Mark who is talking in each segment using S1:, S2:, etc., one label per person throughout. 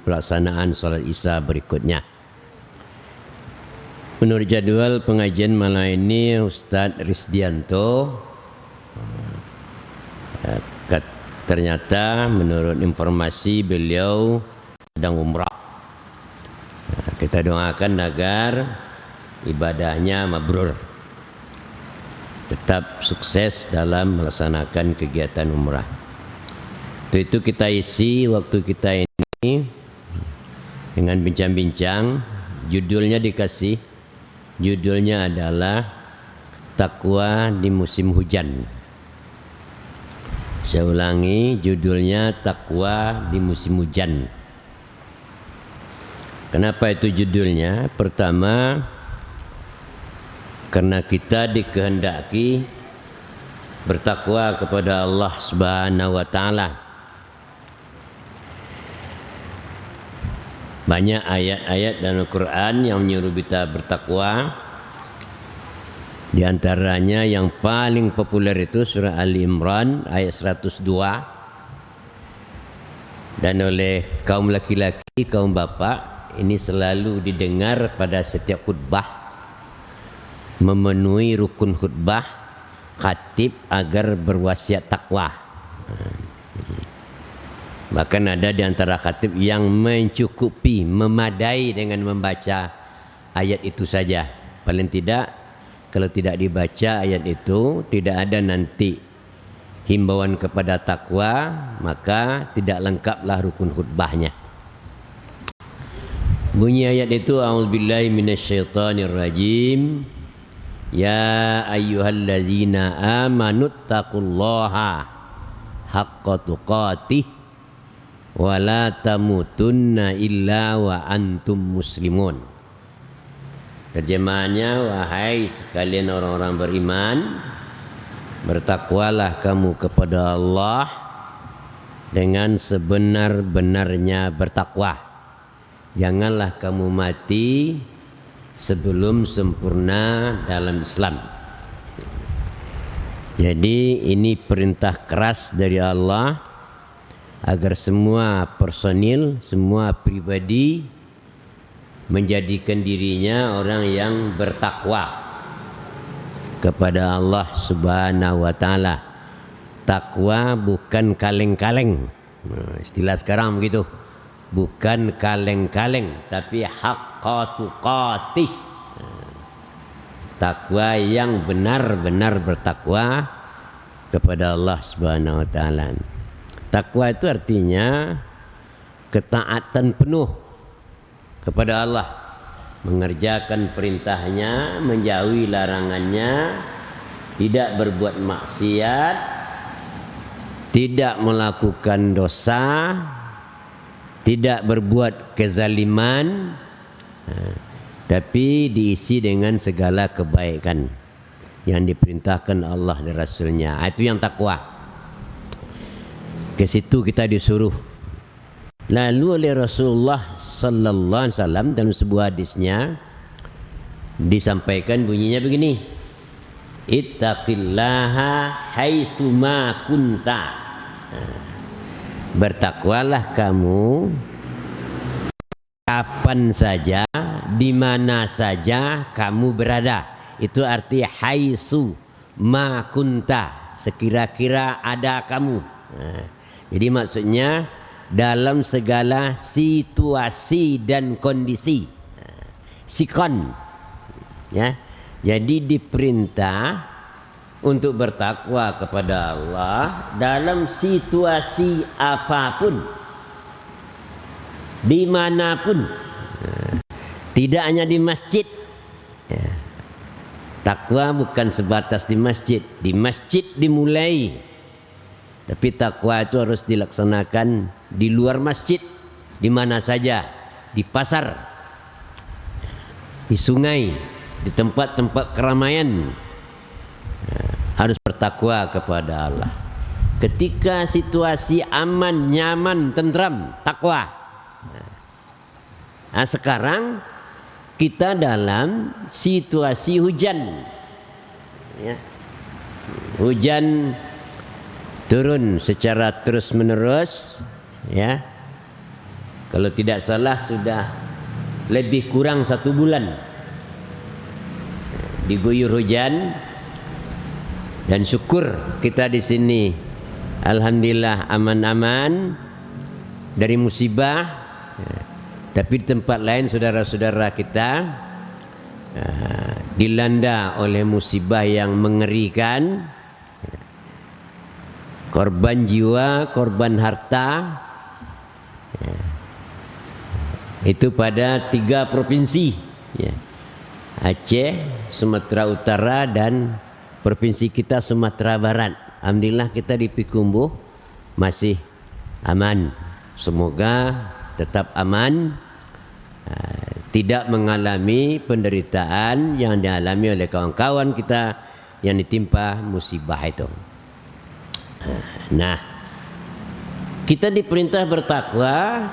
S1: pelaksanaan sholat Isya berikutnya. Menurut jadwal pengajian malam ini Ustadz Risdianto ternyata menurut informasi beliau sedang umrah. Kita doakan agar ibadahnya mabrur, tetap sukses dalam melaksanakan kegiatan umrah. Untuk itu kita isi waktu kita ini dengan bincang-bincang. Judulnya adalah takwa di musim hujan. Saya ulangi, judulnya takwa di musim hujan. Kenapa itu judulnya? Pertama, karena kita dikehendaki bertakwa kepada Allah Subhanahu wa taala. Banyak ayat-ayat dalam Al-Quran yang menyuruh kita bertakwa. Di antaranya yang paling populer itu surah Ali Imran ayat 102. Dan oleh kaum laki-laki, kaum bapak, ini selalu didengar pada setiap khutbah. Memenuhi rukun khutbah khatib agar berwasiat takwa. Bahkan ada di antara khatib yang mencukupi, memadai dengan membaca ayat itu saja. Paling tidak, kalau tidak dibaca ayat itu, tidak ada nanti himbauan kepada takwa, maka tidak lengkaplah rukun khutbahnya. Bunyi ayat itu, a'udzubillahi minasyaitonirrajim. Ya ayyuhallazina amanuttaqullaha haqqa tuqatih wa la tamutunna illa wa antum muslimun. Terjemahannya, wahai sekalian orang-orang beriman, bertakwalah kamu kepada Allah dengan sebenar-benarnya bertakwa. Janganlah kamu mati sebelum sempurna dalam Islam. Jadi ini perintah keras dari Allah agar semua personil, semua pribadi menjadikan dirinya orang yang bertakwa kepada Allah Subhanahu wa taala. Takwa bukan kaleng-kaleng. Istilah sekarang begitu. Bukan kaleng-kaleng, tapi haqqa tuqatih. Takwa yang benar-benar bertakwa kepada Allah Subhanahu wa taala. Takwa itu artinya ketaatan penuh kepada Allah, mengerjakan perintahnya, menjauhi larangannya, tidak berbuat maksiat, tidak melakukan dosa, tidak berbuat kezaliman, tapi diisi dengan segala kebaikan yang diperintahkan Allah dan Rasulnya. Itu yang takwa. Ke situ kita disuruh. Lalu oleh Rasulullah sallallahu alaihi wasallam dalam sebuah hadisnya disampaikan bunyinya begini. Ittaqillaha haitsuma kunta. Bertakwalah kamu kapan saja, di mana saja kamu berada. Itu arti haitsu ma kunta, sekira-kira ada kamu. Jadi maksudnya dalam segala situasi dan kondisi. Sikon, ya. Jadi diperintah untuk bertakwa kepada Allah dalam situasi apapun, dimanapun. Tidak hanya di masjid. Takwa bukan sebatas di masjid. Di masjid dimulai. Tapi takwa itu harus dilaksanakan di luar masjid, di mana saja, di pasar, di sungai, di tempat-tempat keramaian. Harus bertakwa kepada Allah. Ketika situasi aman, nyaman, tentram, takwa. Nah, sekarang kita dalam situasi hujan. Ya. Hujan turun secara terus menerus, ya. Kalau tidak salah sudah lebih kurang 1 bulan diguyur hujan, dan syukur kita di sini alhamdulillah aman-aman dari musibah. Tapi di tempat lain saudara-saudara kita dilanda oleh musibah yang mengerikan, korban jiwa, korban harta. Itu pada 3 provinsi, Aceh, Sumatera Utara, dan provinsi kita Sumatera Barat. Alhamdulillah kita di Pikumbuh masih aman. Semoga tetap aman, tidak mengalami penderitaan yang dialami oleh kawan-kawan kita yang ditimpa musibah itu. Nah, kita diperintah bertakwa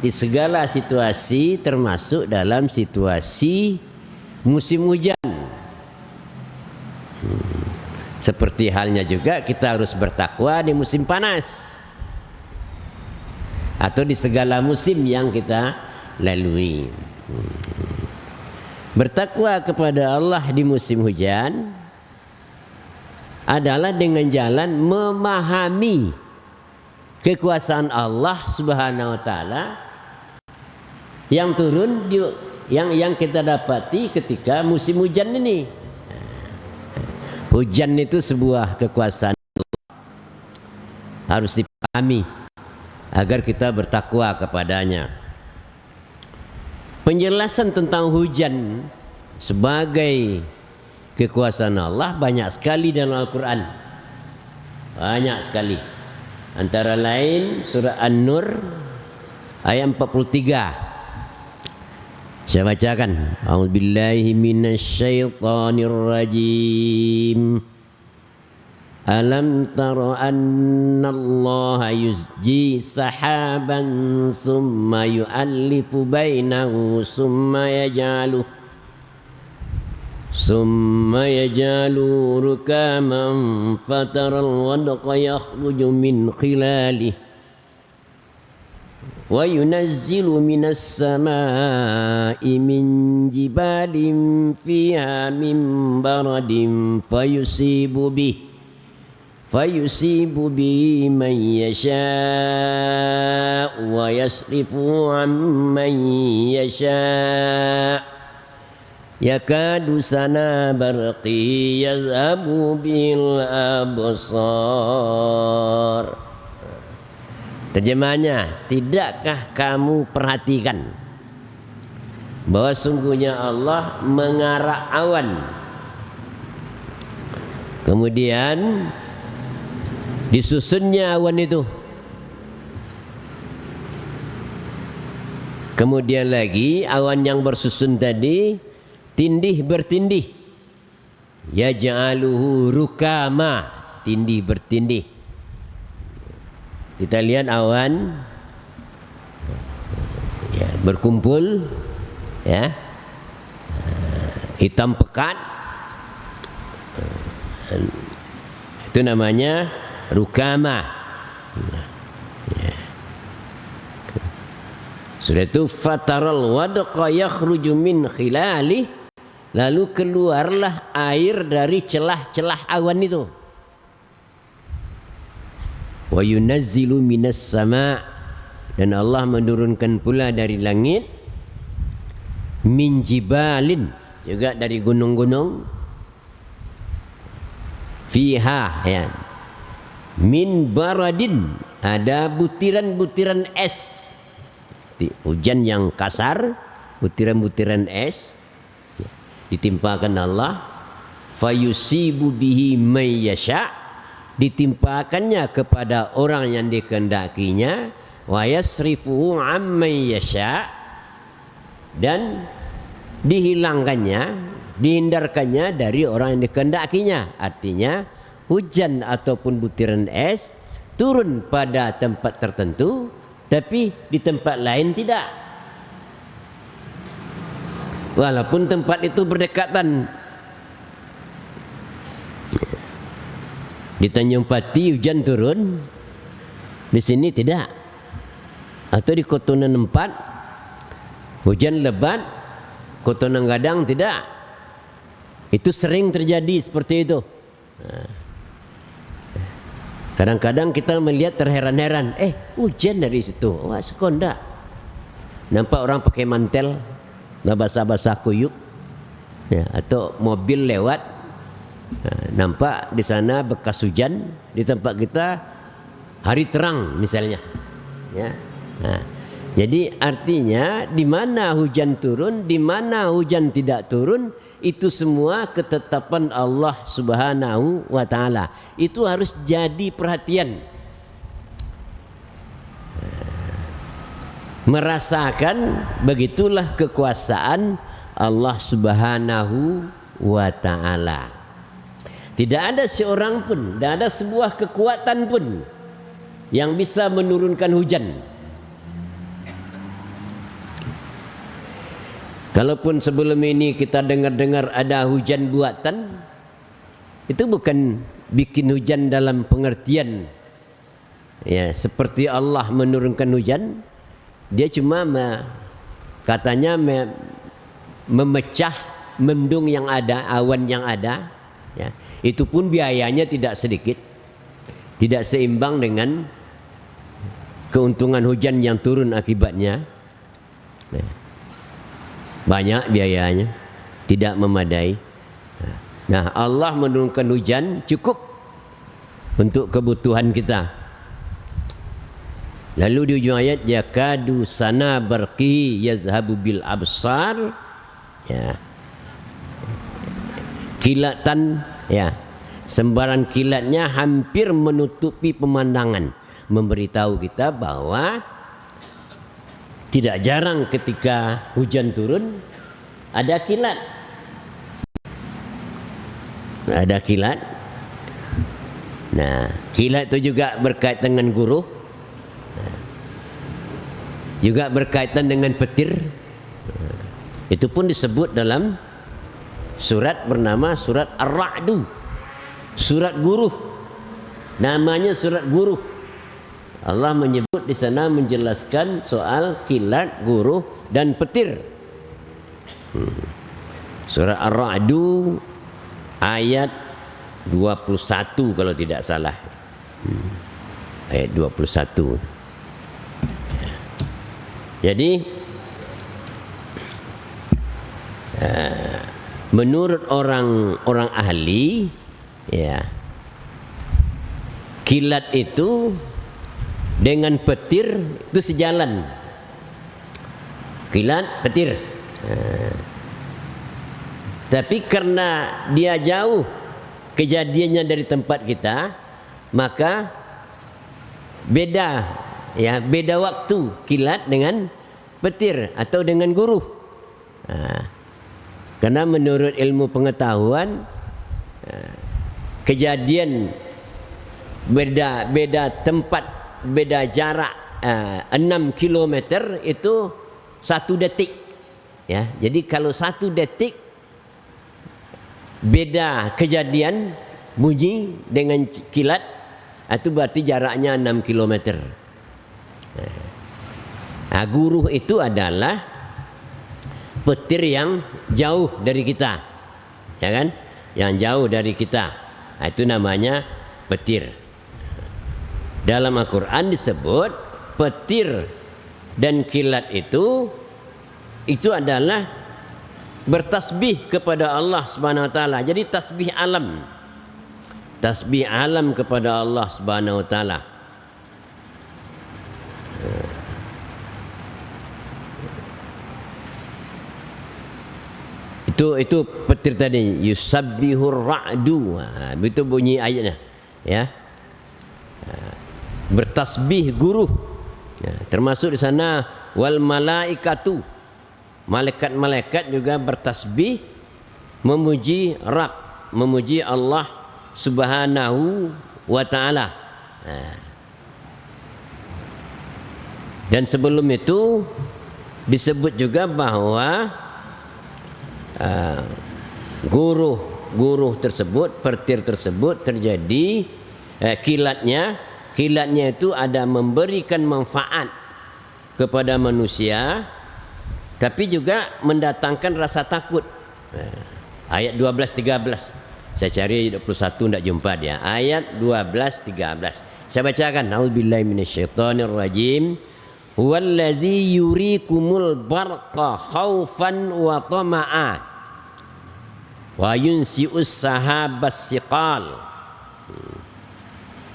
S1: di segala situasi, termasuk dalam situasi musim hujan. Seperti halnya juga kita harus bertakwa di musim panas atau di segala musim yang kita lalui. Bertakwa kepada Allah di musim hujan adalah dengan jalan memahami kekuasaan Allah Subhanahu wa taala yang turun yang kita dapati ketika musim hujan ini. Hujan itu sebuah kekuasaan Allah, harus dipahami agar kita bertakwa kepadanya. Penjelasan tentang hujan sebagai kekuasaan Allah banyak sekali dalam Al-Quran, banyak sekali. Antara lain surah An-Nur ayat 43. Saya bacakan. A'udzubillahi minasyaitonir rajim. Alam tara annallaha yusji sahaban summa yu'allifu bainahu summa yajalu rukaman fataral wadqa yakhruju min khilalihi wa yunazzilu minas samaa'i min jibalin fiha min baradin fayusibu bihi man yasha'u wa yasrifu amman yasha'u yakadu sana barqi yazhabu bil absar. Terjemahnya, tidakkah kamu perhatikan bahwa sungguhnya Allah mengarak awan, kemudian disusunnya awan itu, kemudian lagi awan yang bersusun tadi tindih bertindih, yaj'aluhu rukama, tindih bertindih. Kita lihat awan ya, berkumpul ya, hitam pekat, itu namanya rukama. Sudah itu fataral wadqa yakhruju min khilali, lalu keluarlah air dari celah-celah awan itu. Wa yunazzilu minas sama', dan Allah menurunkan pula dari langit, min jibalin, juga dari gunung-gunung, fiha ya, min baradin, ada butiran-butiran es. Hujan yang kasar, butiran-butiran es ditimpakan Allah, fayusibu bihi may yasha', ditimpakannya kepada orang yang dikehendakinya, wa yasrifu amman yasha', dan dihilangkannya, dihindarkannya dari orang yang dikehendakinya. Artinya hujan ataupun butiran es turun pada tempat tertentu, tapi di tempat lain tidak, walaupun tempat itu berdekatan. Di Tanjung Pati hujan turun, di sini tidak. Atau di Kotonan 4 hujan lebat, Kotonan Gadang tidak. Itu sering terjadi seperti itu. Kadang-kadang kita melihat terheran-heran, hujan dari situ, wah sekonda. Nampak orang pakai mantel, nggak basah-basah kuyuk, ya, atau mobil lewat, nampak di sana bekas hujan. Di tempat kita hari terang misalnya, ya. Nah, jadi artinya di mana hujan turun, di mana hujan tidak turun, itu semua ketetapan Allah Subhanahu wa taala. Itu harus jadi perhatian. Merasakan begitulah kekuasaan Allah Subhanahu wa taala. Tidak ada seorang pun, tidak ada sebuah kekuatan pun yang bisa menurunkan hujan. Kalaupun sebelum ini kita dengar-dengar ada hujan buatan, itu bukan bikin hujan dalam pengertian ya seperti Allah menurunkan hujan. Dia cuma katanya memecah mendung yang ada, awan yang ada, ya. Itu pun biayanya tidak sedikit, tidak seimbang dengan keuntungan hujan yang turun akibatnya. Banyak biayanya, tidak memadai. Nah, Allah menurunkan hujan cukup untuk kebutuhan kita. Lalu di ujung ayat, yakadu sana barqihi yazhabu bil absar, ya. Kilatan, ya, sembaran kilatnya hampir menutupi pemandangan, memberitahu kita bahwa tidak jarang ketika hujan turun ada kilat. Ada kilat. Nah, kilat itu juga berkaitan dengan guruh, juga berkaitan dengan petir. Itu pun disebut dalam surat bernama surat Ar-Ra'du, surat guruh. Namanya surat guruh. Allah menyebut di sana menjelaskan soal kilat, guruh dan petir. Surah Ar-Ra'du ayat 21 kalau tidak salah. Ayat 21. Jadi menurut orang ahli, ya, kilat itu dengan petir itu sejalan. Kilat, petir. Tapi karena dia jauh kejadiannya dari tempat kita, maka beda, ya, beda waktu kilat dengan petir atau dengan guruh. Karena menurut ilmu pengetahuan, kejadian beda tempat, beda jarak 6 km itu 1 detik, ya. Jadi kalau 1 detik beda kejadian bunyi dengan kilat, itu berarti jaraknya 6 km. Guruh itu adalah petir yang jauh dari kita, ya kan? Yang jauh dari kita, itu namanya petir. Dalam Al-Quran disebut petir dan kilat itu adalah bertasbih kepada Allah Subhanahu wa taala. Jadi tasbih alam. Tasbih alam kepada Allah Subhanahu wa taala. Itu petir tadi, yusabbihur ra'du. Itu bunyi ayatnya, ya. Bertasbih guruh, ya, termasuk di sana wal malaikatu, malaikat-malaikat juga bertasbih memuji Rabb, memuji Allah Subhanahu wa taala. Dan sebelum itu disebut juga bahwa guruh tersebut, petir tersebut terjadi kilatnya itu ada memberikan manfaat kepada manusia, tapi juga mendatangkan rasa takut. Ayat 12-13. Saya cari 21 tidak jumpa dia. Ayat 12-13. Saya bacakan. A'udzubillahi minasyaitonirrajim. Huwallazi yurikumul barqa khaufan wa tama'a wa yunsi'us sahabas siqal.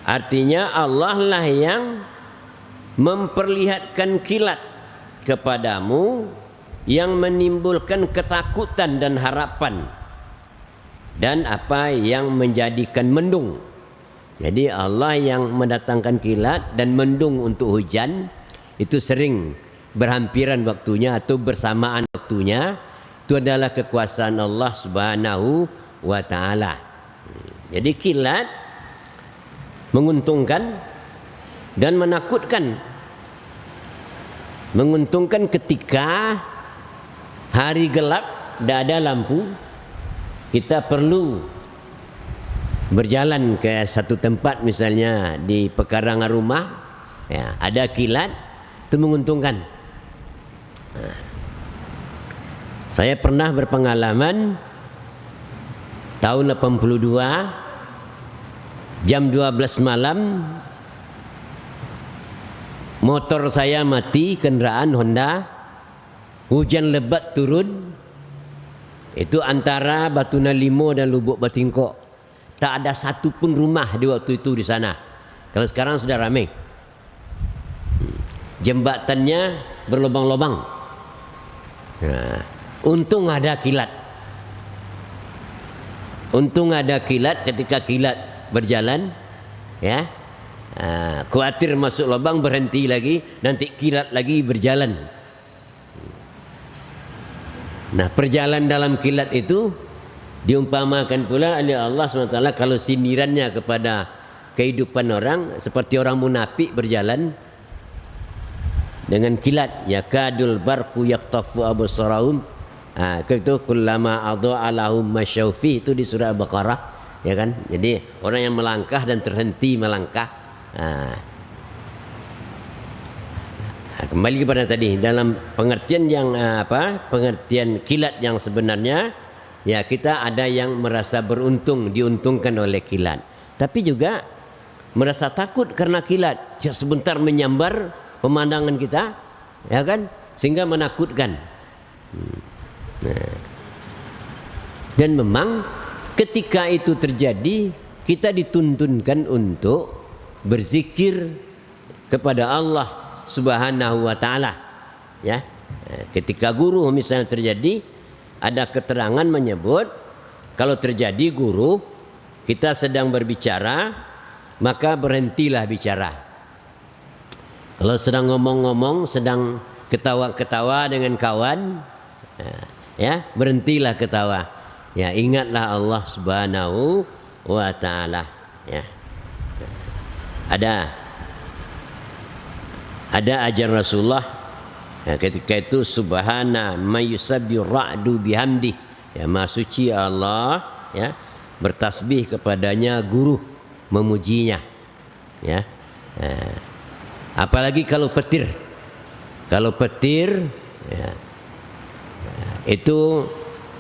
S1: Artinya Allah lah yang memperlihatkan kilat kepadamu yang menimbulkan ketakutan dan harapan, dan apa yang menjadikan mendung. Jadi Allah yang mendatangkan kilat dan mendung untuk hujan itu sering berhampiran waktunya atau bersamaan waktunya. Itu adalah kekuasaan Allah Subhanahu wa ta'ala. Jadi kilat menguntungkan dan menakutkan. Menguntungkan ketika hari gelap, tidak ada lampu, kita perlu berjalan ke satu tempat, misalnya di pekarangan rumah, ya, ada kilat, itu menguntungkan. Saya pernah berpengalaman tahun 82, jam 12 malam, motor saya mati, kendaraan Honda, hujan lebat turun. Itu antara Batuna Limo dan Lubuk Batingkok. Tak ada satu pun rumah di waktu itu di sana. Kalau sekarang sudah ramai. Jembatannya berlubang-lubang. Nah, untung ada kilat. Untung ada kilat. Ketika kilat berjalan, ya, khawatir masuk lubang, berhenti lagi, nanti kilat lagi berjalan. Nah, perjalanan dalam kilat itu diumpamakan pula oleh Allah SWT kalau sindirannya kepada kehidupan orang, seperti orang munafik berjalan dengan kilat. Yakadul barqu yaqtafu absarahum. Itu kullama adha'a lahum masyaufi, itu di surah Al-Baqarah, ya kan? Jadi orang yang melangkah dan terhenti melangkah. Kembali kepada tadi, dalam pengertian yang pengertian kilat yang sebenarnya, ya, kita ada yang merasa beruntung, diuntungkan oleh kilat, tapi juga merasa takut karena kilat sebentar menyambar pemandangan kita, ya kan, sehingga menakutkan. Dan memang ketika itu terjadi, kita dituntunkan untuk berzikir kepada Allah Subhanahu wa ta'ala, ya. Ketika guru misalnya terjadi, ada keterangan menyebut kalau terjadi guru kita sedang berbicara, maka berhentilah bicara. Kalau sedang ngomong-ngomong, sedang ketawa-ketawa dengan kawan, ya, berhentilah ketawa. Ya, ingatlah Allah Subhanahu wa ta'ala, ya. Ada ajaran Rasulullah, ya, ketika itu subhana mayusabbihu ra'du bihamdi, ya, maha suci Allah, ya, bertasbih kepadanya guru, memujinya, ya. Apalagi kalau petir, ya, itu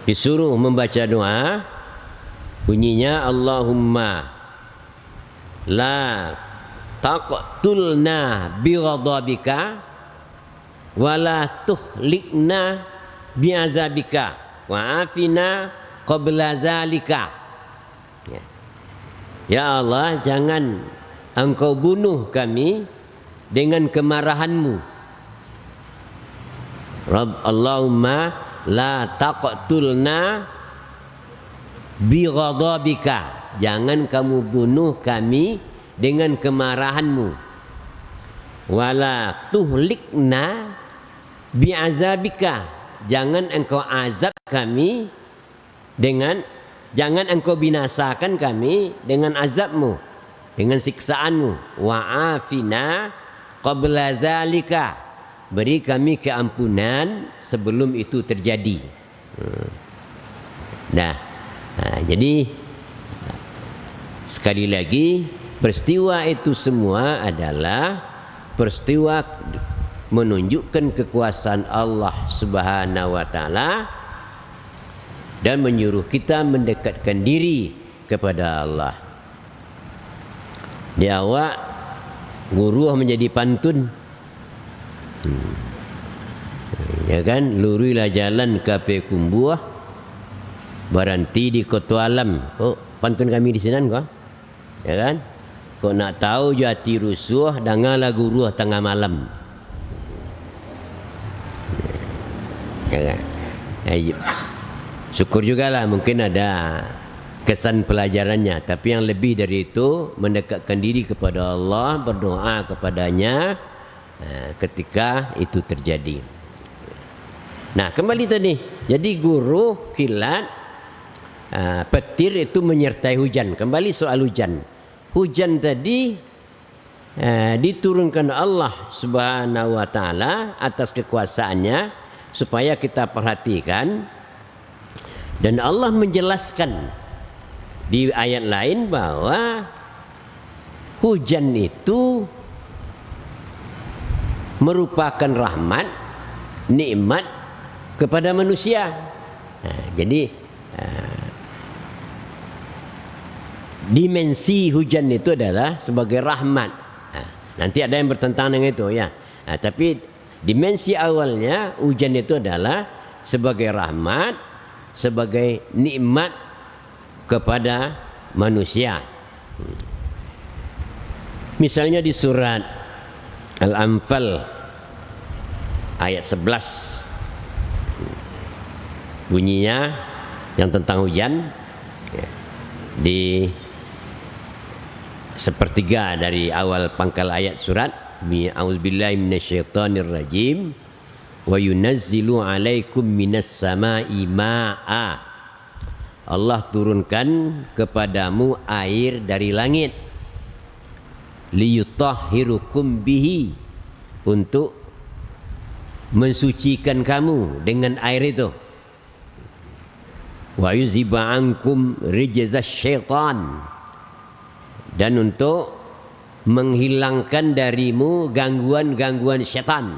S1: disuruh membaca doa, bunyinya Allahumma la taqtulna bighadabika wala tuhlikna bi'azabika wa afina qabla zalika. Ya Allah, jangan engkau bunuh kami dengan kemarahanmu. Allahumma la taqtulna bighadabika, jangan kamu bunuh kami dengan kemarahanmu. Wala tuhlikna bi'azabika, jangan engkau azab kami dengan, jangan engkau binasakan kami dengan azabmu, dengan siksaanmu. Wa afina qabla dzalika, beri kami keampunan sebelum itu terjadi. Jadi sekali lagi, peristiwa itu semua adalah peristiwa menunjukkan kekuasaan Allah Subhanahu wa taala dan menyuruh kita mendekatkan diri kepada Allah. Di awak guru menjadi pantun. Ya kan, lurilah jalan kape kumbuah berhenti di kota alam. Oh, pantun kami di sini kok. Ya kan? Kau nak tahu jati rusuh, dengarlah guru tengah malam. Ya kan? Syukur jugalah mungkin ada kesan pelajarannya, tapi yang lebih dari itu mendekatkan diri kepada Allah, berdoa kepadanya ketika itu terjadi. Nah, kembali tadi, jadi guru, kilat, petir itu menyertai hujan. Kembali soal hujan. Hujan tadi diturunkan Allah Subhanahu wa taala atas kekuasaannya supaya kita perhatikan, dan Allah menjelaskan di ayat lain bahwa hujan itu merupakan rahmat, nikmat kepada manusia. Jadi dimensi hujan itu adalah sebagai rahmat. Nanti ada yang bertentangan dengan itu ya. Tapi dimensi awalnya hujan itu adalah sebagai rahmat, sebagai nikmat kepada manusia. Misalnya di surat Al-Anfal ayat 11 bunyinya yang tentang hujan, di sepertiga dari awal pangkal ayat surat, A'udzubillahi minasyaitonirrajim, wa yunazzilu 'alaikum minas sama'i ma'a. Allah turunkan kepadamu air dari langit, liyutahhirukum bihi, untuk mensucikan kamu dengan air itu, wa yuzhiba ankum rijzas syaitan, dan untuk menghilangkan darimu gangguan-gangguan syaitan,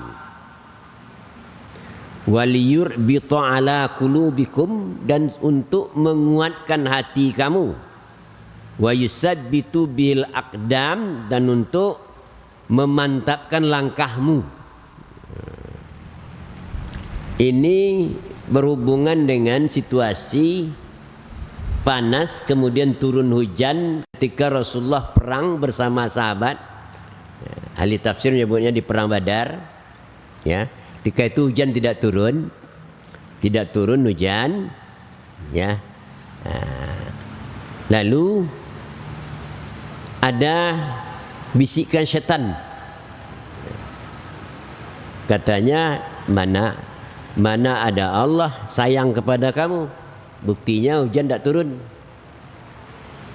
S1: waliyurbita ala qulubikum, dan untuk menguatkan hati kamu, wa yusabbitu bil aqdam, dan untuk memantapkan langkahmu. Ini berhubungan dengan situasi panas kemudian turun hujan ketika Rasulullah perang bersama sahabat. Ahli tafsir menyebutnya di perang Badar, ya. Ketika itu hujan tidak turun hujan, ya. Lalu ada bisikan setan, katanya mana ada Allah sayang kepada kamu, buktinya hujan tidak turun.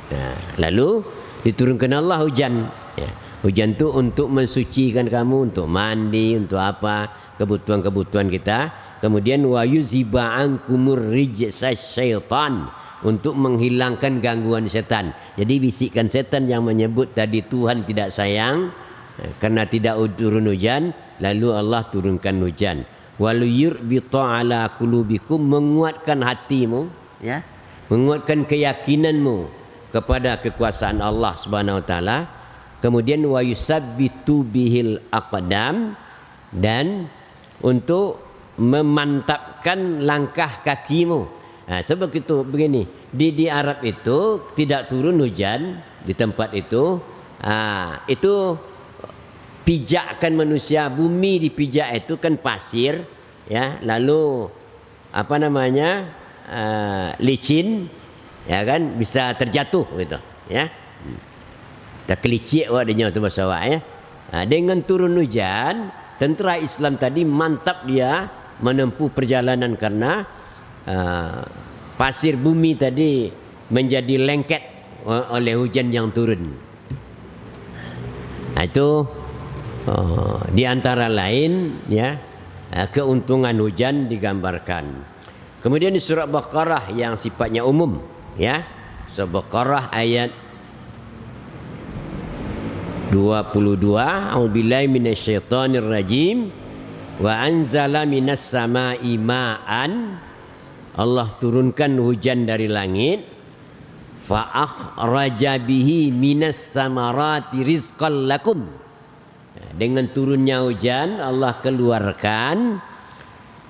S1: Nah, lalu diturunkan Allah hujan, ya. Hujan itu untuk mensucikan kamu, untuk mandi, untuk apa, kebutuhan-kebutuhan kita. Kemudian wa yuzhiba ankumur rijsas syaitan, untuk menghilangkan gangguan setan. Jadi bisikan setan yang menyebut tadi Tuhan tidak sayang karena tidak turun hujan, lalu Allah turunkan hujan. Waliyurbita ala qulubikum, menguatkan hatimu, ya, menguatkan keyakinanmu kepada kekuasaan Allah Subhanahu wa taala. Kemudian wa yusabbitu bihil aqdam, dan untuk memantapkan langkah kakimu. Nah, sebab itu begini, di Arab itu tidak turun hujan di tempat itu. Itu pijakan manusia, bumi dipijak itu kan pasir, ya, lalu apa namanya, licin, ya kan, bisa terjatuh gitu, ya. Tak kelicik wadanya tu bahasa awak, ya. Dengan turun hujan, tentera Islam tadi mantap dia menempuh perjalanan karena pasir bumi tadi menjadi lengket oleh hujan yang turun. Itu di antara lain, ya, keuntungan hujan digambarkan. Kemudian di surah Baqarah yang sifatnya umum, ya, surah Baqarah ayat 22, a'udzubillahi minasyaitonirrajim, wa anzala minas sama'i ma'an, Allah turunkan hujan dari langit, fa akhraja bihi minas samarati rizqan lakum. Dengan turunnya hujan Allah keluarkan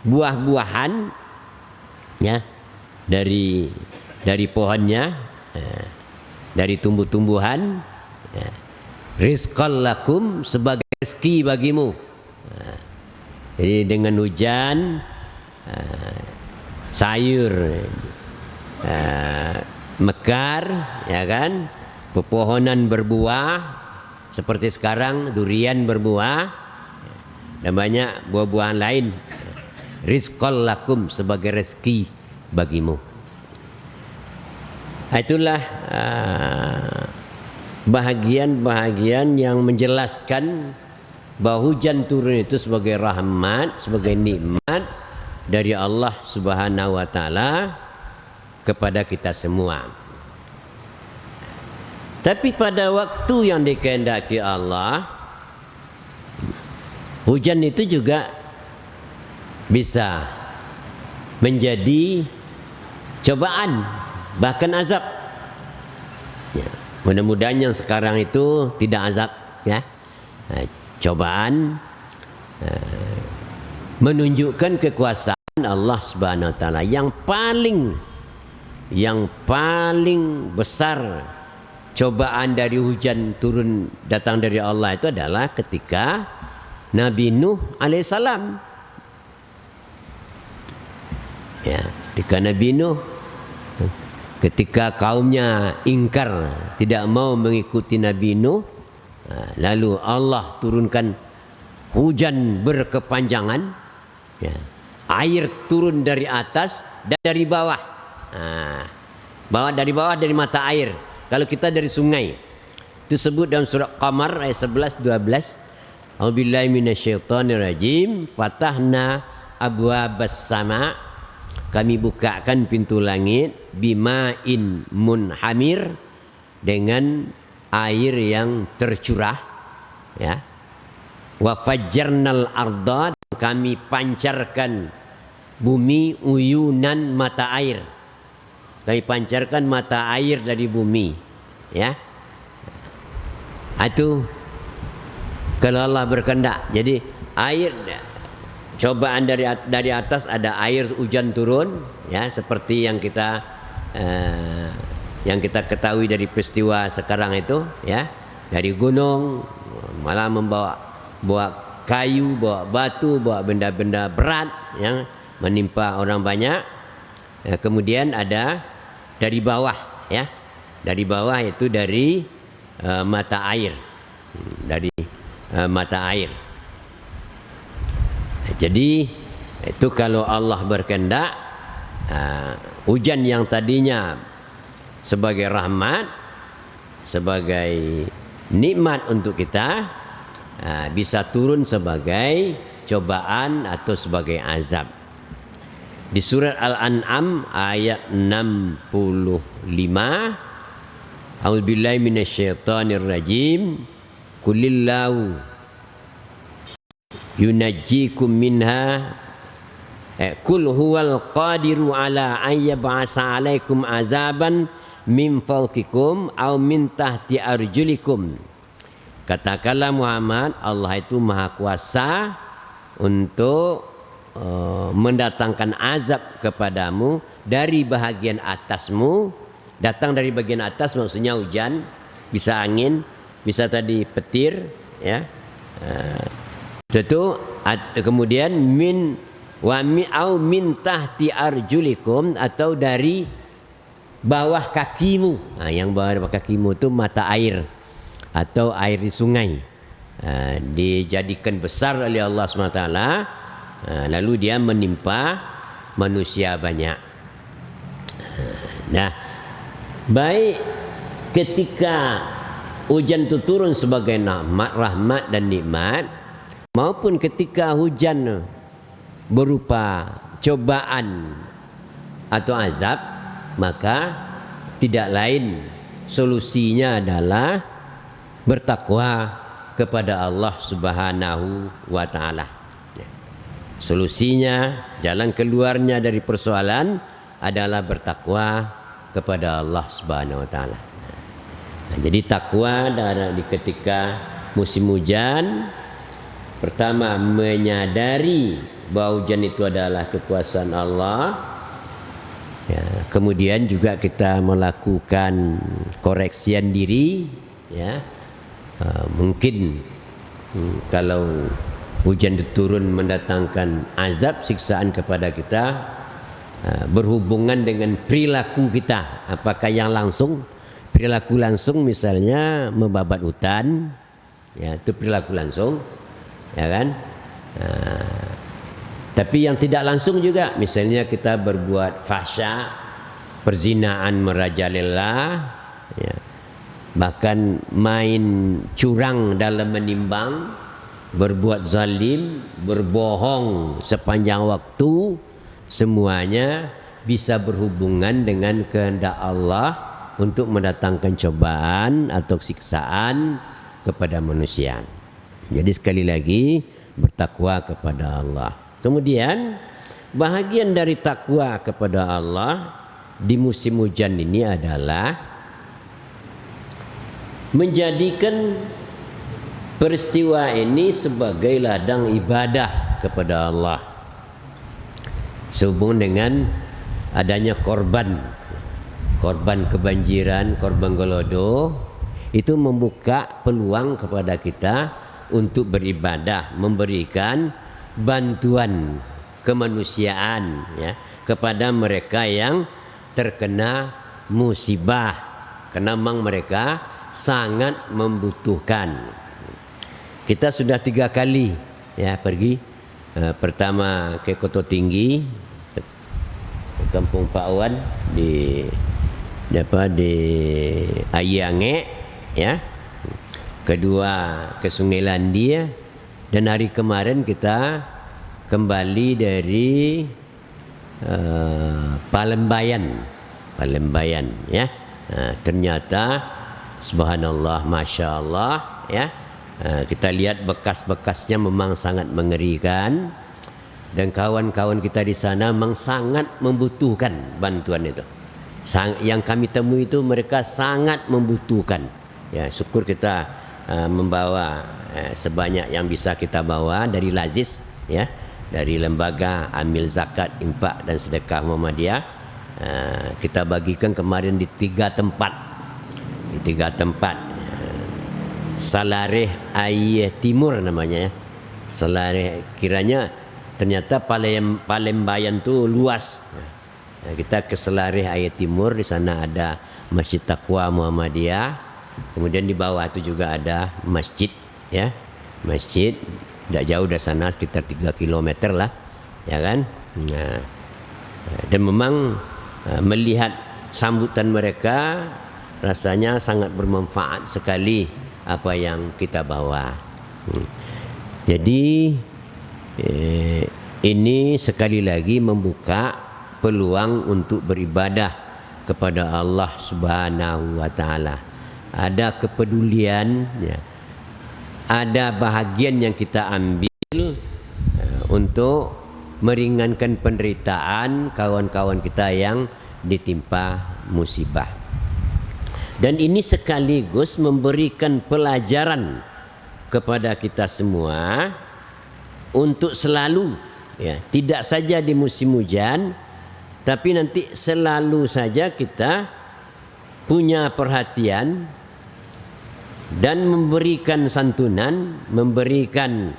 S1: buah-buahan ya dari pohonnya, dari tumbuh-tumbuhan, rizqan lakum, sebagai rezeki bagimu. Jadi dengan hujan sayur mekar, ya kan, pepohonan berbuah seperti sekarang durian berbuah dan banyak buah-buahan lain. Rizqan lakum, sebagai rezeki bagimu. Itulah bahagian-bahagian yang menjelaskan bahwa hujan turun itu sebagai rahmat, sebagai nikmat dari Allah Subhanahu wa taala kepada kita semua. Tapi pada waktu yang dikehendaki Allah, hujan itu juga bisa menjadi cobaan, bahkan azab. Ya, mudah-mudahan yang sekarang itu tidak azab, ya. Cobaan menunjukkan kekuasaan Allah Subhanahu wa taala yang paling besar. Cobaan dari hujan turun datang dari Allah itu adalah ketika Nabi Nuh alaihissalam. Ya, ketika Nabi Nuh, ketika kaumnya ingkar, tidak mau mengikuti Nabi Nuh, lalu Allah turunkan hujan berkepanjangan, ya, air turun dari atas dan dari bawah. Dari bawah dari mata air. Kalau kita dari sungai, itu sebut dalam surat Qamar ayat 11-12. A'udzubillahi minasyaitonirrajim. Fatahna abwabas sama, kami bukakan pintu langit, bima'in munhamir, dengan air yang tercurah, ya. Wa fajjarnal arda, kami pancarkan bumi uyunan mata air. Kami pancarkan mata air dari bumi, ya. Itu kalau Allah berkehendak. Jadi air, cobaan dari atas, ada air hujan turun, ya, seperti yang kita ketahui dari peristiwa sekarang itu, ya, dari gunung malah membawa kayu, bawa batu, bawa benda-benda berat yang menimpa orang banyak. Ya, kemudian ada dari bawah, ya, dari bawah itu dari mata air, dari mata air. Jadi itu kalau Allah berkehendak, hujan yang tadinya sebagai rahmat, sebagai nikmat untuk kita, bisa turun sebagai cobaan atau sebagai azab. Di surat Al-An'am ayat 65, A'udzubillahi minasyaitonirrajim. Qulillahu yunajjikum minha, qul huwal qadiru ala an yab'asa 'alaikum azaban min fawqikum aw min tahti arjulikum. Katakanlah Muhammad, Allah itu maha kuasa untuk mendatangkan azab kepadamu dari bahagian atasmu. Datang dari bagian atas maksudnya hujan, bisa angin, bisa tadi petir, ya. Itu kemudian min tahti arjulikum, atau dari bawah kakimu. Yang bawah kakimu itu mata air atau air di sungai, dijadikan besar oleh Allah SWT. Lalu dia menimpa manusia banyak. Nah, baik ketika hujan itu turun sebagai rahmat dan nikmat, maupun ketika hujan berupa cobaan atau azab, maka tidak lain solusinya adalah bertakwa kepada Allah Subhanahu wa taala. Solusinya, jalan keluarnya dari persoalan adalah bertakwa kepada Allah Subhanahu wa taala. Nah, jadi takwa di ketika musim hujan, pertama menyadari bahwa hujan itu adalah kekuasaan Allah. Ya, kemudian juga kita melakukan koreksian diri, ya. Mungkin kalau hujan turun mendatangkan azab, siksaan kepada kita, berhubungan dengan perilaku kita. Apakah yang langsung, perilaku langsung misalnya membabat hutan, ya itu perilaku langsung, ya kan. Tapi yang tidak langsung juga, misalnya kita berbuat fahsya, perzinaan merajalela, ya. Bahkan main curang dalam menimbang, berbuat zalim, berbohong sepanjang waktu, semuanya bisa berhubungan dengan kehendak Allah untuk mendatangkan cobaan atau siksaan kepada manusia. Jadi sekali lagi bertakwa kepada Allah. Kemudian bahagian dari takwa kepada Allah di musim hujan ini adalah menjadikan peristiwa ini sebagai ladang ibadah kepada Allah. Sehubung dengan adanya korban kebanjiran, korban Golodo, itu membuka peluang kepada kita untuk beribadah, memberikan bantuan kemanusiaan, ya, kepada mereka yang terkena musibah, karena memang mereka sangat membutuhkan. Kita sudah 3 kali, ya, pergi. Pertama ke Koto Tinggi, ke Kampung Pak Wan di Ayange, ya. Kedua ke Sungai Landia, dan hari kemarin kita kembali dari Palembayan, ya. Ternyata subhanallah, masya Allah, ya. Kita lihat bekas-bekasnya memang sangat mengerikan, dan kawan-kawan kita di sana memang sangat membutuhkan bantuan itu. Yang kami temui itu mereka sangat membutuhkan. Ya, syukur kita membawa sebanyak yang bisa kita bawa dari Lazis, ya, dari lembaga Amil Zakat, Infak dan Sedekah Muhammadiyah. Kita bagikan kemarin di 3 tempat. Salareh Ayah Timur namanya, ya. Salareh, kiranya ternyata Palembayan tu luas. Kita ke Salareh Ayah Timur, di sana ada Masjid Taqwa Muhammadiyah. Kemudian di bawah itu juga ada masjid, ya. Masjid tidak jauh dari sana, sekitar 3 km lah, ya kan. Nah, dan memang melihat sambutan mereka rasanya sangat bermanfaat sekali apa yang kita bawa. Jadi ini sekali lagi membuka peluang untuk beribadah kepada Allah Subhanahu wa taala. Ada kepedulian, ya. Ada bahagian yang kita ambil untuk meringankan penderitaan kawan-kawan kita yang ditimpa musibah. Dan ini sekaligus memberikan pelajaran kepada kita semua untuk selalu, ya, tidak saja di musim hujan, tapi nanti selalu saja kita punya perhatian dan memberikan santunan, memberikan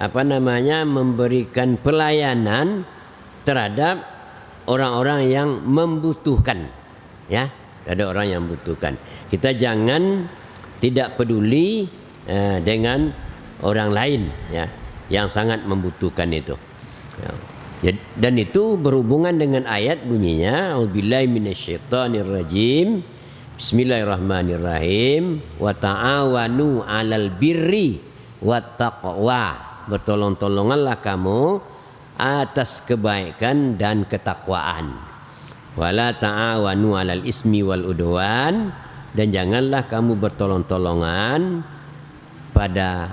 S1: memberikan pelayanan terhadap orang-orang yang membutuhkan, ya. Ada orang yang membutuhkan. Kita jangan tidak peduli dengan orang lain, ya, yang sangat membutuhkan itu. Ya. Dan itu berhubungan dengan ayat bunyinya, A'udzubillahi minasyaitonirrajim. Bismillahirrahmanirrahim. Wa ta'awanu 'alal birri wat taqwa. Bertolong-tolonganlah kamu atas kebaikan dan ketakwaan. Wala ta'awanu 'alal ismi wal udwan, dan janganlah kamu bertolong-tolongan pada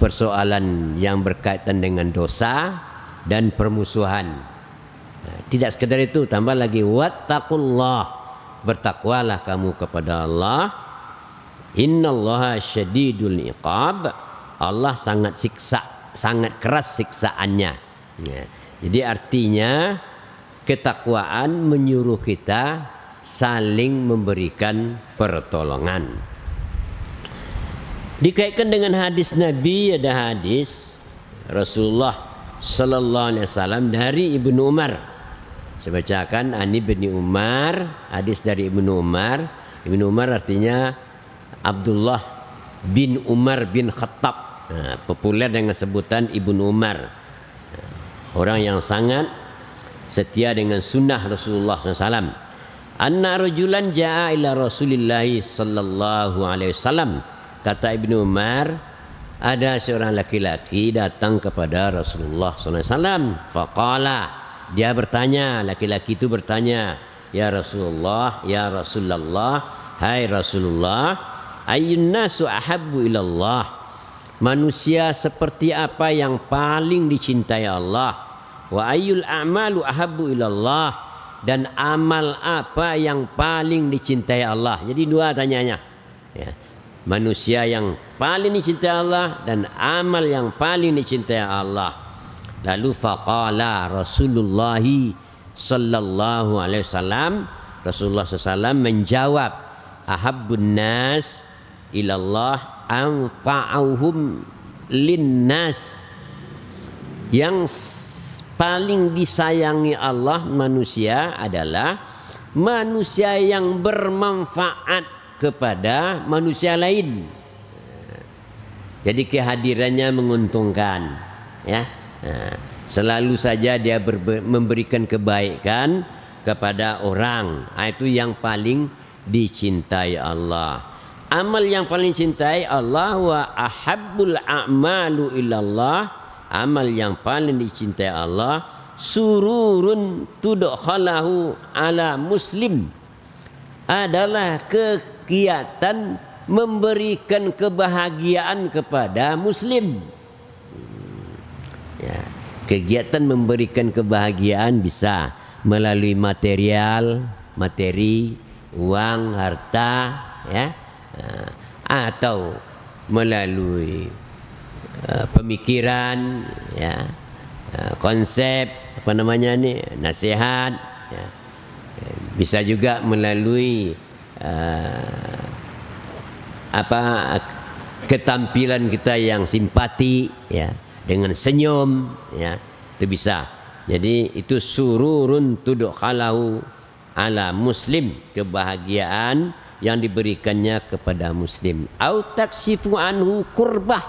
S1: persoalan yang berkaitan dengan dosa dan permusuhan. Tidak sekedar itu, tambah lagi wattaqullah, bertakwalah kamu kepada Allah. Innallaha syadidul iqab, Allah sangat siksa, sangat keras siksaannya. Ya. Jadi artinya ketakwaan menyuruh kita saling memberikan pertolongan. Dikaitkan dengan hadis Nabi, ada hadis Rasulullah sallallahu alaihi wasallam dari Ibnu Umar. Saya bacakan Ani bin Umar, hadis dari Ibnu Umar. Ibnu Umar artinya Abdullah bin Umar bin Khattab. Populer dengan sebutan Ibnu Umar. Orang yang sangat setia dengan sunnah Rasulullah SAW. Anna rajulan ja'a ila Rasulillahi sallallahu alaihi wasallam. Kata Ibnu Umar, ada seorang laki-laki datang kepada Rasulullah sallallahu alaihi wasallam. Faqala, dia bertanya, laki-laki itu bertanya, ya Rasulullah, ya Rasulullah, hai Rasulullah, ayyun nasu ahabbu ilallah. Manusia seperti apa yang paling dicintai Allah? Wa ayyul a'malu ahabbu ilallah, dan amal apa yang paling dicintai Allah? Jadi dua tanyanya. Ya. Manusia yang paling dicintai Allah dan amal yang paling dicintai Allah. Lalu faqala Rasulullah sallallahu alaihi wasallam, Rasulullah SAW menjawab, ahabbun nas ilallah anfa'uhum linnas. Yang paling disayangi Allah manusia adalah manusia yang bermanfaat kepada manusia lain. Jadi kehadirannya menguntungkan, ya. Selalu saja dia memberikan kebaikan kepada orang. Itu yang paling dicintai Allah. Amal yang paling cintai Allah, wa ahabbul a'malu ilallah, amal yang paling dicintai Allah, sururun tudkhalahu ala muslim, adalah kegiatan memberikan kebahagiaan kepada muslim. Ya, kegiatan memberikan kebahagiaan bisa melalui material, materi, uang, harta, ya, atau melalui pemikiran, ya, konsep, apa namanya ini, nasihat, ya. Bisa juga melalui ketampilan kita yang simpati, ya, dengan senyum, ya, itu bisa. Jadi itu sururun tudkhalahu ala muslim, kebahagiaan yang diberikannya kepada muslim. Au takshifu anhu kurbah,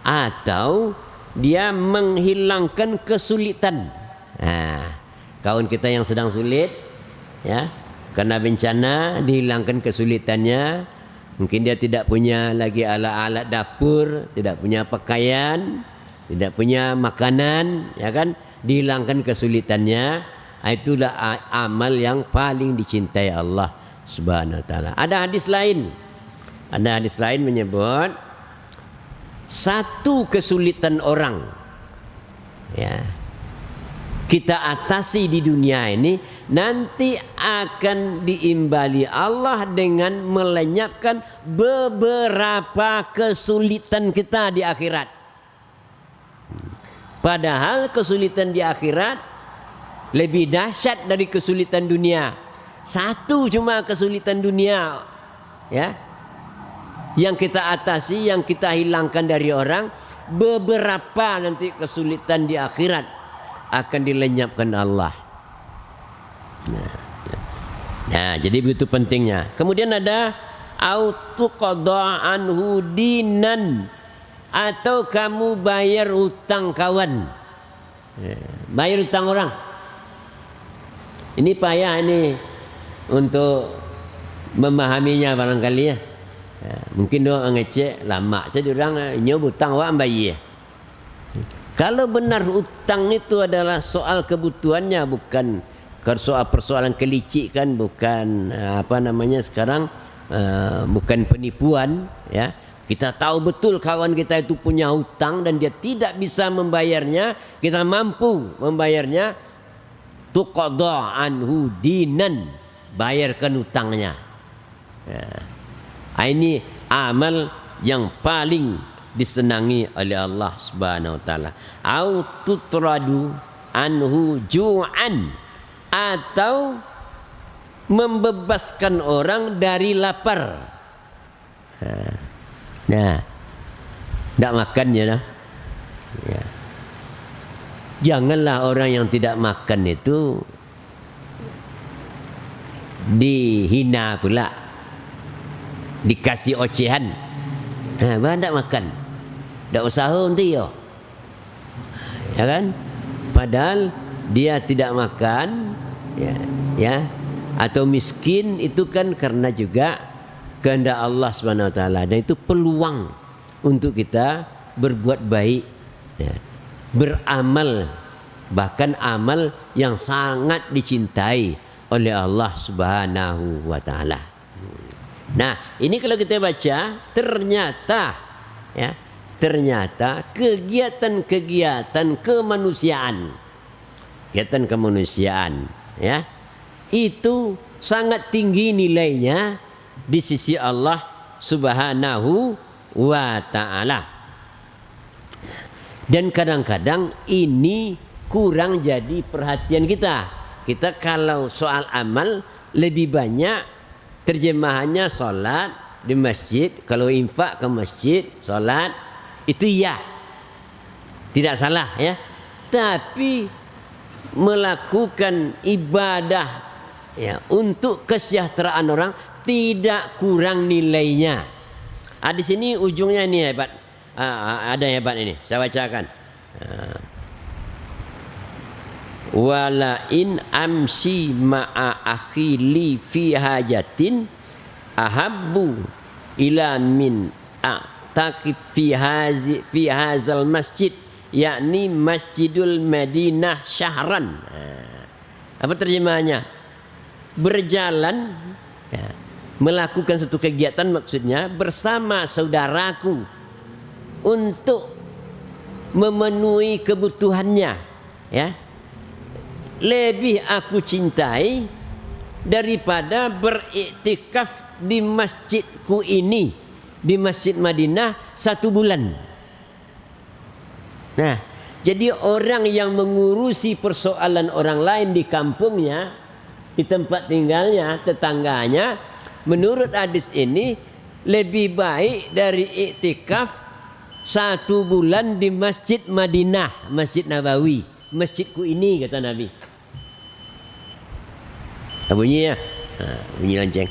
S1: atau dia menghilangkan kesulitan. Kawan kita yang sedang sulit, ya, karena bencana, dihilangkan kesulitannya. Mungkin dia tidak punya lagi alat-alat dapur, tidak punya pakaian, tidak punya makanan, ya kan, dihilangkan kesulitannya. Itulah amal yang paling dicintai Allah Subhanahu wa taala. Ada hadis lain menyebut satu kesulitan orang, ya, kita atasi di dunia ini, nanti akan diimbali Allah dengan melenyapkan beberapa kesulitan kita di akhirat. Padahal kesulitan di akhirat lebih dahsyat dari kesulitan dunia. Satu cuma kesulitan dunia, ya, yang kita atasi, yang kita hilangkan dari orang, beberapa nanti kesulitan di akhirat akan dilenyapkan Allah. Nah, jadi begitu pentingnya. Kemudian ada autuqadha anhu dinan, atau kamu bayar utang kawan, bayar utang orang. Ini payah ini untuk memahaminya barangkali, ya. Mungkin doang ngecek lama saya orang nyoba utang awak bayar. Kalau benar utang itu adalah soal kebutuhannya, bukan soal persoalan kelicikan, bukan apa namanya sekarang, bukan penipuan, ya. Kita tahu betul kawan kita itu punya hutang dan dia tidak bisa membayarnya, kita mampu membayarnya, tuqadha anhu dinan, bayarkan hutangnya. Ini amal yang paling disenangi oleh Allah Subhanahu wa taala. Au tutradu anhu ju'an, atau membebaskan orang dari lapar. Nah, tidak makan ya. Janganlah orang yang tidak makan itu dihina pula, dikasih ocehan. Bah tidak makan, tidak usaha nanti ya kan? Padahal dia tidak makan, ya, atau miskin itu kan karena juga kehendak Allah Subhanahu wa taala, dan itu peluang untuk kita berbuat baik, ya, beramal, bahkan amal yang sangat dicintai oleh Allah Subhanahu wa taala. Nah, ini kalau kita baca ternyata kegiatan kemanusiaan, ya, itu sangat tinggi nilainya di sisi Allah Subhanahu wa ta'ala. Dan kadang-kadang ini kurang jadi perhatian kita. Kita kalau soal amal lebih banyak terjemahannya sholat di masjid. Kalau infak ke masjid, sholat itu ya, tidak salah ya. Tapi melakukan ibadah, ya, untuk kesejahteraan orang tidak kurang nilainya. Di sini ujungnya ini hebat. Ada hebat ini. Saya bacakan. Wala in amsi ma'a akhili fi hajatin ahabbu ila min a'taqib fi hazal masjid, yakni Masjidul Madinah syahran. Apa terjemahannya? Berjalan, ya, melakukan satu kegiatan, maksudnya bersama saudaraku untuk memenuhi kebutuhannya, ya, lebih aku cintai daripada beriktikaf di masjidku ini, di Masjid Madinah 1 bulan. Nah, jadi orang yang mengurusi persoalan orang lain di kampungnya, di tempat tinggalnya, tetangganya, menurut hadis ini lebih baik dari iktikaf 1 bulan di Masjid Madinah, Masjid Nabawi, masjidku ini, kata Nabi. Bunyinya, bunyi lonceng.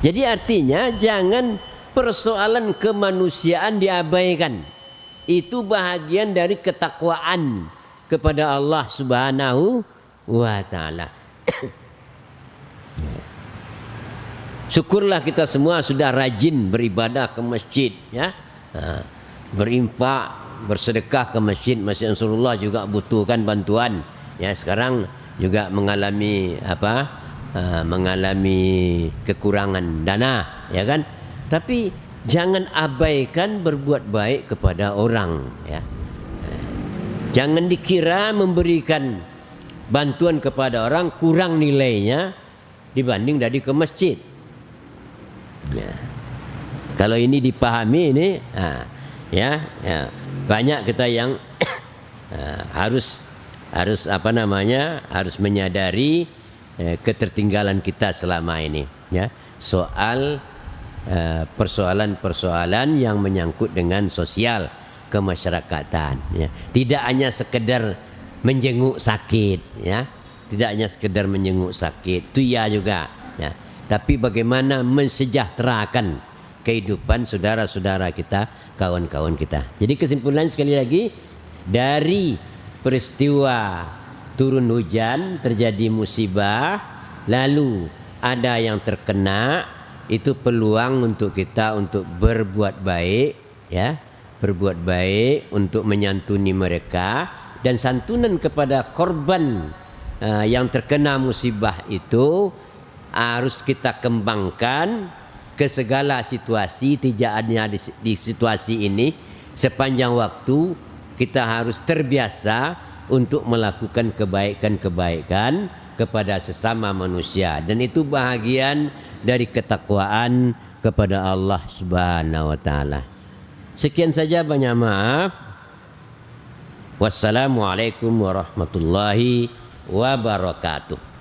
S1: Jadi artinya jangan persoalan kemanusiaan diabaikan. Itu bahagian dari ketakwaan kepada Allah Subhanahu wa ta'ala. Syukurlah kita semua sudah rajin beribadah ke masjid, ya, berinfak, bersedekah ke masjid. Masjid Ansarullah juga butuhkan bantuan, ya, sekarang juga mengalami mengalami kekurangan dana, ya kan? Tapi jangan abaikan berbuat baik kepada orang, ya. Jangan dikira memberikan bantuan kepada orang kurang nilainya dibanding dari ke masjid. Ya. Kalau ini dipahami ini, ya, banyak kita yang harus harus menyadari ketertinggalan kita selama ini, ya, soal persoalan-persoalan yang menyangkut dengan sosial kemasyarakatan, ya. Tidak hanya sekedar menjenguk sakit, ya, tidak hanya sekedar menjenguk sakit, itu ya juga, ya. Tapi bagaimana mensejahterakan kehidupan saudara-saudara kita, kawan-kawan kita. Jadi kesimpulan sekali lagi, dari peristiwa turun hujan, terjadi musibah, lalu ada yang terkena, itu peluang untuk kita untuk berbuat baik, ya, berbuat baik untuk menyantuni mereka, dan santunan kepada korban yang terkena musibah itu harus kita kembangkan ke segala situasi, tidak hanya di situasi ini. Sepanjang waktu kita harus terbiasa untuk melakukan kebaikan-kebaikan kepada sesama manusia, dan itu bahagian dari ketakwaan kepada Allah Subhanahu wa taala. Sekian saja, banyak maaf. Wassalamualaikum warahmatullahi wabarakatuh.